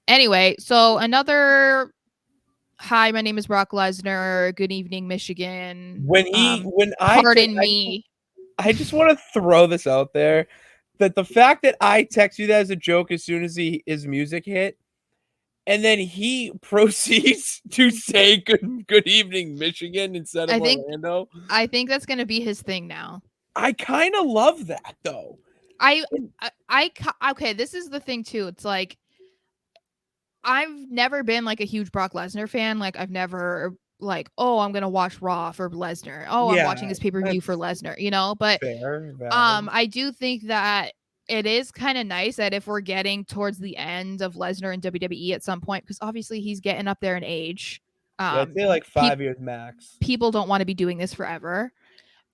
Anyway, so another hi, my name is Brock Lesnar. Good evening, Michigan. Pardon me. I just want to throw this out there that the fact that I text you that as a joke as soon as his music hit, and then he proceeds to say good evening, Michigan instead of Orlando. I think that's gonna be his thing now. I kind of love that though. Okay, this is the thing too. It's like I've never been like a huge Brock Lesnar fan. Like I've never like, oh, I'm gonna watch Raw for Lesnar. Oh, I'm watching this pay-per-view for Lesnar, you know? But fair, I do think that it is kind of nice that if we're getting towards the end of Lesnar in WWE at some point, because obviously he's getting up there in age. Yeah, I'd say like 5 years max. People don't want to be doing this forever.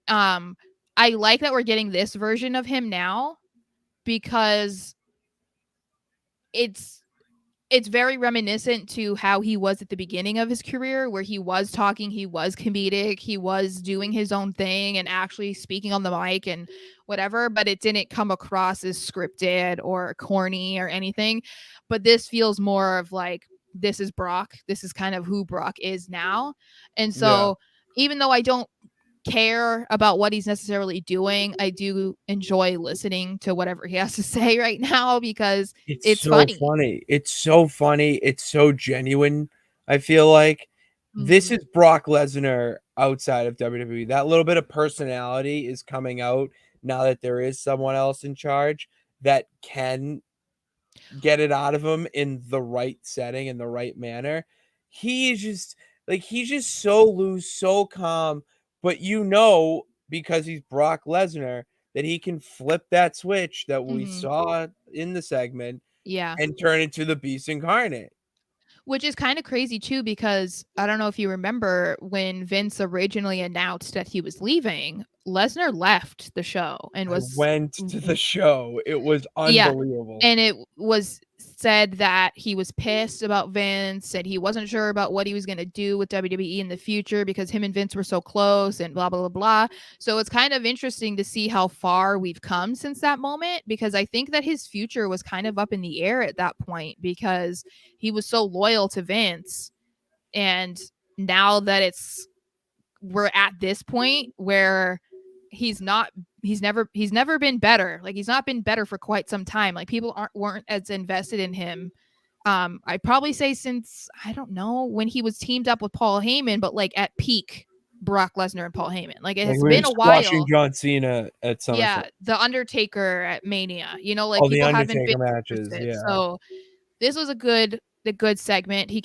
I like that we're getting this version of him now because it's very reminiscent to how he was at the beginning of his career, where he was talking, he was comedic, he was doing his own thing and actually speaking on the mic and whatever, but it didn't come across as scripted or corny or anything. But this feels more of like, this is Brock. This is kind of who Brock is now. And so even though I don't care about what he's necessarily doing, I do enjoy listening to whatever he has to say right now because it's so funny. It's so funny. It's so genuine. I feel like this is Brock Lesnar outside of WWE. That little bit of personality is coming out now that there is someone else in charge that can get it out of him in the right setting, in the right manner. He's just so loose, so calm, but because he's Brock Lesnar, that he can flip that switch that we saw in the segment and turn into the beast incarnate. Which is kind of crazy too, because I don't know if you remember when Vince originally announced that he was leaving, Lesnar left the show and went to the show. It was unbelievable. Yeah. And it was said that he was pissed about Vince, said he wasn't sure about what he was going to do with WWE in the future because him and Vince were so close and blah, blah, blah, blah. So it's kind of interesting to see how far we've come since that moment, because I think that his future was kind of up in the air at that point because he was so loyal to Vince. And now that we're at this point where he's never been better. Like he's not been better for quite some time. Like people weren't as invested in him. I'd probably say since, I don't know, when he was teamed up with Paul Heyman, but like at peak Brock Lesnar and Paul Heyman. Like it has been a while. Watching John Cena at SummerSlam. Yeah, the Undertaker at Mania. You know, like people haven't been matches. Yeah. So this was a good segment. He